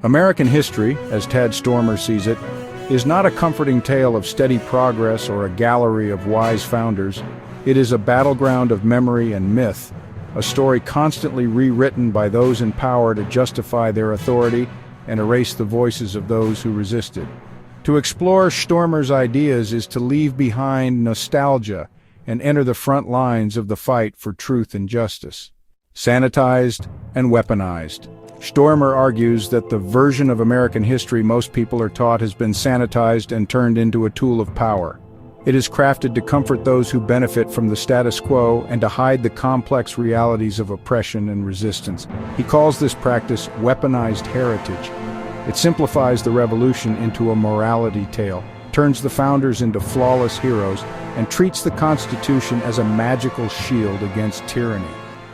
American history, as Tad Stoermer sees it, is not a comforting tale of steady progress or a gallery of wise founders. It is a battleground of memory and myth, a story constantly rewritten by those in power to justify their authority and erase the voices of those who resisted. To explore Stoermer's ideas is to leave behind nostalgia and enter the front lines of the fight for truth and justice. Sanitized and weaponized. Stoermer argues that the version of American history most people are taught has been sanitized and turned into a tool of power. It is crafted to comfort those who benefit from the status quo and to hide the complex realities of oppression and resistance. He calls this practice weaponized heritage. It simplifies the revolution into a morality tale, turns the founders into flawless heroes, and treats the Constitution as a magical shield against tyranny.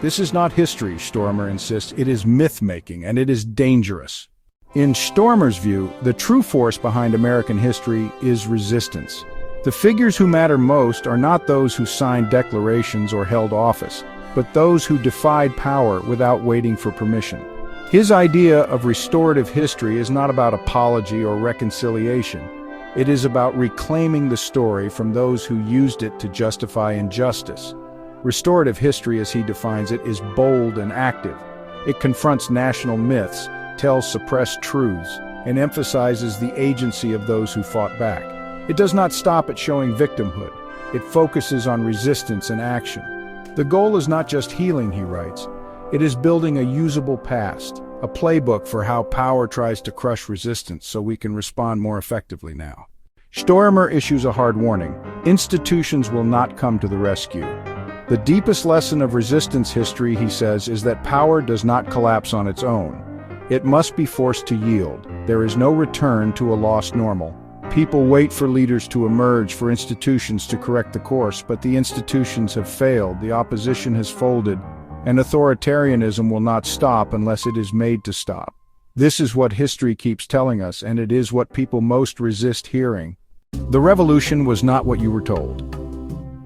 This is not history, Stoermer insists, it is myth-making, and it is dangerous. In Stoermer's view, the true force behind American history is resistance. The figures who matter most are not those who signed declarations or held office, but those who defied power without waiting for permission. His idea of restorative history is not about apology or reconciliation. It is about reclaiming the story from those who used it to justify injustice. Restorative history, as he defines it, is bold and active. It confronts national myths, tells suppressed truths, and emphasizes the agency of those who fought back. It does not stop at showing victimhood. It focuses on resistance and action. The goal is not just healing, he writes. It is building a usable past, a playbook for how power tries to crush resistance so we can respond more effectively now. Stoermer issues a hard warning. Institutions will not come to the rescue. The deepest lesson of resistance history, he says, is that power does not collapse on its own. It must be forced to yield. There is no return to a lost normal. People wait for leaders to emerge, for institutions to correct the course, but the institutions have failed, the opposition has folded, and authoritarianism will not stop unless it is made to stop. This is what history keeps telling us, and it is what people most resist hearing. The revolution was not what you were told.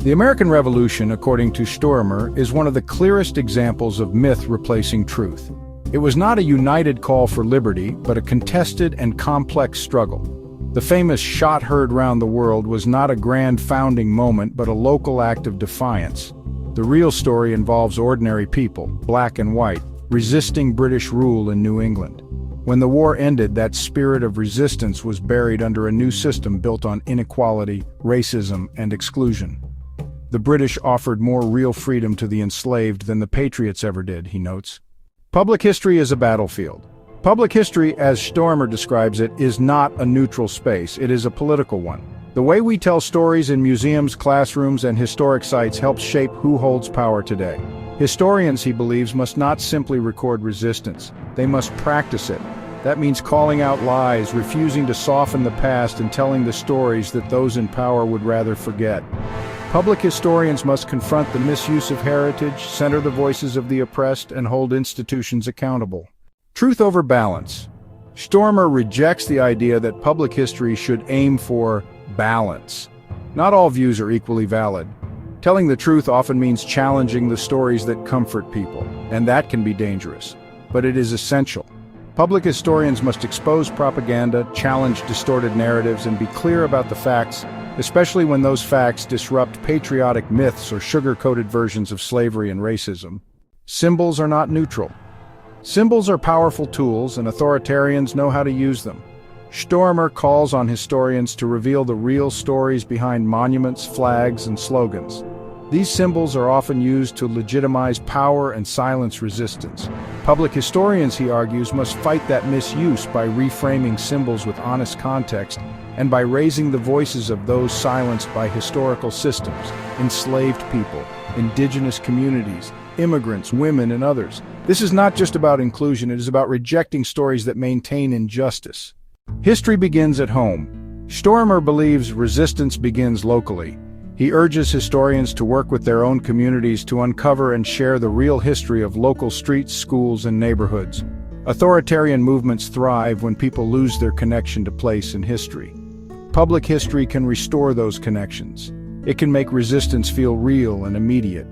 The American Revolution, according to Stoermer, is one of the clearest examples of myth replacing truth. It was not a united call for liberty, but a contested and complex struggle. The famous shot heard round the world was not a grand founding moment, but a local act of defiance. The real story involves ordinary people, black and white, resisting British rule in New England. When the war ended, that spirit of resistance was buried under a new system built on inequality, racism, and exclusion. The British offered more real freedom to the enslaved than the Patriots ever did, he notes. Public history is a battlefield. Public history, as Stoermer describes it, is not a neutral space, it is a political one. The way we tell stories in museums, classrooms, and historic sites helps shape who holds power today. Historians, he believes, must not simply record resistance. They must practice it. That means calling out lies, refusing to soften the past, and telling the stories that those in power would rather forget. Public historians must confront the misuse of heritage, center the voices of the oppressed, and hold institutions accountable. Truth over balance. Stoermer rejects the idea that public history should aim for balance. Not all views are equally valid. Telling the truth often means challenging the stories that comfort people, and that can be dangerous. But it is essential. Public historians must expose propaganda, challenge distorted narratives, and be clear about the facts, especially when those facts disrupt patriotic myths or sugar-coated versions of slavery and racism. Symbols are not neutral. Symbols are powerful tools, and authoritarians know how to use them. Stoermer calls on historians to reveal the real stories behind monuments, flags, and slogans. These symbols are often used to legitimize power and silence resistance. Public historians, he argues, must fight that misuse by reframing symbols with honest context and by raising the voices of those silenced by historical systems, enslaved people, indigenous communities, immigrants, women, and others. This is not just about inclusion, it is about rejecting stories that maintain injustice. History begins at home. Stoermer believes resistance begins locally. He urges historians to work with their own communities to uncover and share the real history of local streets, schools, and neighborhoods. Authoritarian movements thrive when people lose their connection to place and history. Public history can restore those connections. It can make resistance feel real and immediate.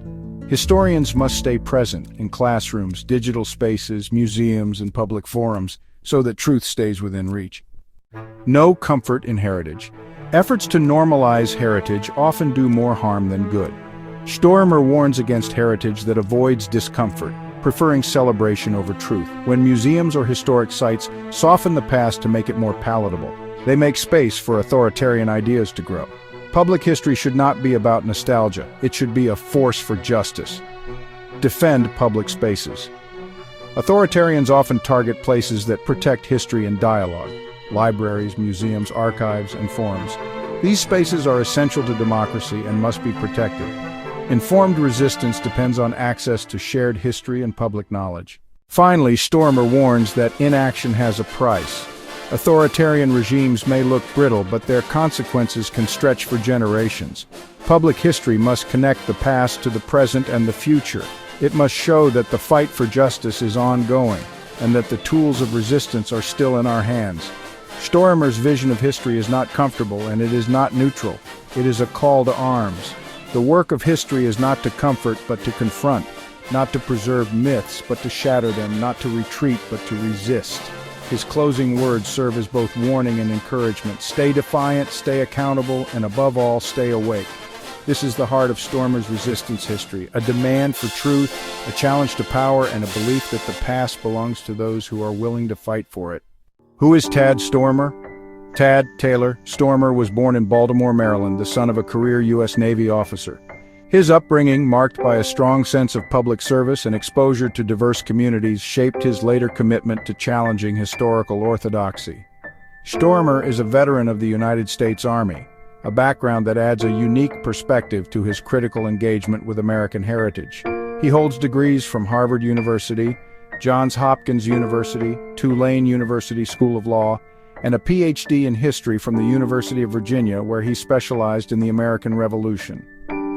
Historians must stay present in classrooms, digital spaces, museums, and public forums so that truth stays within reach. No comfort in heritage. Efforts to normalize heritage often do more harm than good. Stoermer warns against heritage that avoids discomfort, preferring celebration over truth. When museums or historic sites soften the past to make it more palatable, they make space for authoritarian ideas to grow. Public history should not be about nostalgia. It should be a force for justice. Defend public spaces. Authoritarians often target places that protect history and dialogue: libraries, museums, archives, and forums. These spaces are essential to democracy and must be protected. Informed resistance depends on access to shared history and public knowledge. Finally, Stoermer warns that inaction has a price. Authoritarian regimes may look brittle, but their consequences can stretch for generations. Public history must connect the past to the present and the future. It must show that the fight for justice is ongoing, and that the tools of resistance are still in our hands. Stoermer's vision of history is not comfortable, and it is not neutral. It is a call to arms. The work of history is not to comfort, but to confront, not to preserve myths, but to shatter them, not to retreat, but to resist. His closing words serve as both warning and encouragement. Stay defiant, stay accountable, and above all, stay awake. This is the heart of Stoermer's resistance history, a demand for truth, a challenge to power, and a belief that the past belongs to those who are willing to fight for it. Who is Tad Stoermer? Tad Taylor Stoermer was born in Baltimore, Maryland, the son of a career U.S. Navy officer. His upbringing, marked by a strong sense of public service and exposure to diverse communities, shaped his later commitment to challenging historical orthodoxy. Stoermer is a veteran of the United States Army, a background that adds a unique perspective to his critical engagement with American heritage. He holds degrees from Harvard University, Johns Hopkins University, Tulane University School of Law, and a PhD in history from the University of Virginia, where he specialized in the American Revolution.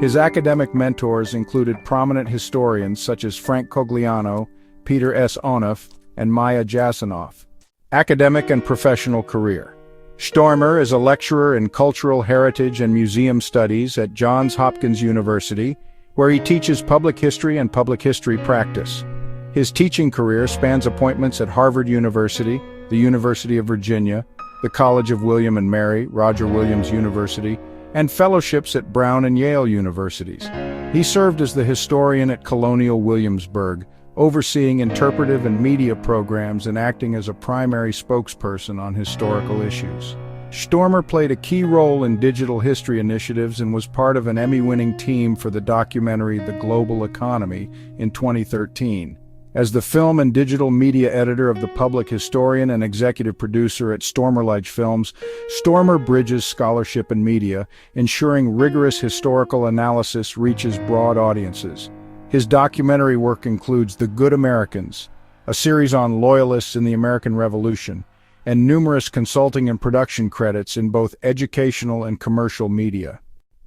His academic mentors included prominent historians such as Frank Cogliano, Peter S. Onuf, and Maya Jasanoff. Academic and professional career. Stoermer is a lecturer in cultural heritage and museum studies at Johns Hopkins University, where he teaches public history and public history practice. His teaching career spans appointments at Harvard University, the University of Virginia, the College of William and Mary, Roger Williams University, and fellowships at Brown and Yale universities. He served as the historian at Colonial Williamsburg, overseeing interpretive and media programs and acting as a primary spokesperson on historical issues. Stoermer played a key role in digital history initiatives and was part of an Emmy-winning team for the documentary The Global Economy in 2013. As the film and digital media editor of The Public Historian and executive producer at Stoermerliche Films, Stoermer bridges scholarship and media, ensuring rigorous historical analysis reaches broad audiences. His documentary work includes The Good Americans, a series on loyalists in the American Revolution, and numerous consulting and production credits in both educational and commercial media.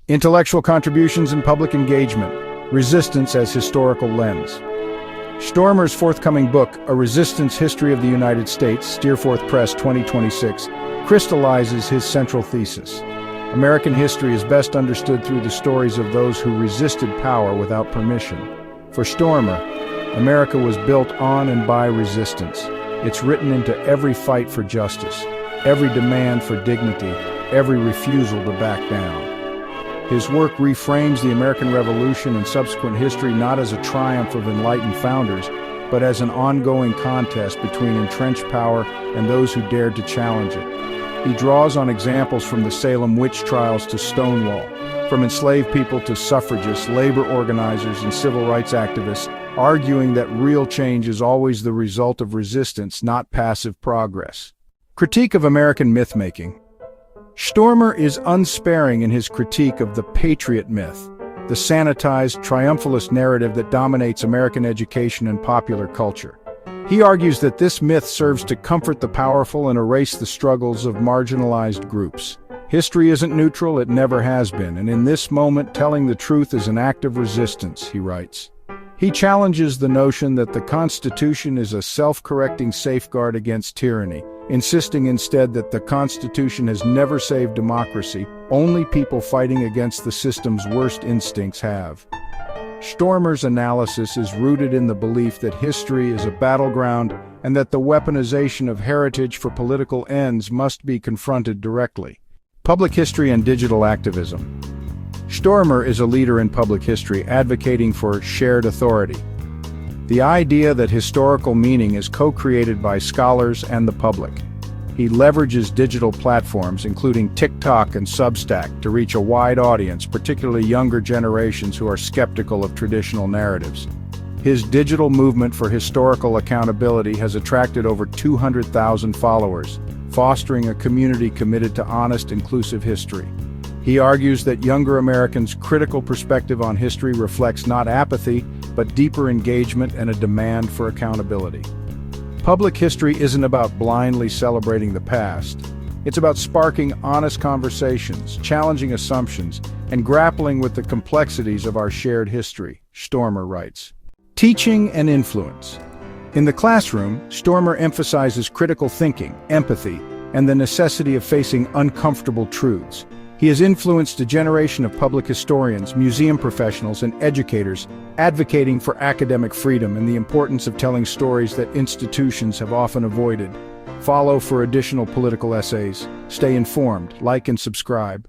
Intellectual contributions and public engagement, resistance as historical lens. Stoermer's forthcoming book, A Resistance History of the United States, Steerforth Press 2026, crystallizes his central thesis. American history is best understood through the stories of those who resisted power without permission. For Stoermer, America was built on and by resistance. It's written into every fight for justice, every demand for dignity, every refusal to back down. His work reframes the American Revolution and subsequent history not as a triumph of enlightened founders, but as an ongoing contest between entrenched power and those who dared to challenge it. He draws on examples from the Salem witch trials to Stonewall, from enslaved people to suffragists, labor organizers, and civil rights activists, arguing that real change is always the result of resistance, not passive progress. Critique of American myth-making. Stoermer is unsparing in his critique of the patriot myth, the sanitized, triumphalist narrative that dominates American education and popular culture. He argues that this myth serves to comfort the powerful and erase the struggles of marginalized groups. History isn't neutral, it never has been, and in this moment, telling the truth is an act of resistance, he writes. He challenges the notion that the Constitution is a self-correcting safeguard against tyranny, insisting instead that the Constitution has never saved democracy, only people fighting against the system's worst instincts have. Stoermer's analysis is rooted in the belief that history is a battleground and that the weaponization of heritage for political ends must be confronted directly. Public history and digital activism. Stoermer is a leader in public history advocating for shared authority. The idea that historical meaning is co-created by scholars and the public. He leverages digital platforms, including TikTok and Substack, to reach a wide audience, particularly younger generations who are skeptical of traditional narratives. His digital movement for historical accountability has attracted over 200,000 followers, fostering a community committed to honest, inclusive history. He argues that younger Americans' critical perspective on history reflects not apathy, but deeper engagement and a demand for accountability. Public history isn't about blindly celebrating the past. It's about sparking honest conversations, challenging assumptions, and grappling with the complexities of our shared history, Stoermer writes. Teaching and influence. In the classroom, Stoermer emphasizes critical thinking, empathy, and the necessity of facing uncomfortable truths. He has influenced a generation of public historians, museum professionals, and educators, advocating for academic freedom and the importance of telling stories that institutions have often avoided. Follow for additional political essays. Stay informed, like and subscribe.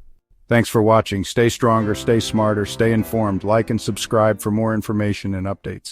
Thanks for watching. Stay stronger, stay smarter, stay informed, like and subscribe for more information and updates.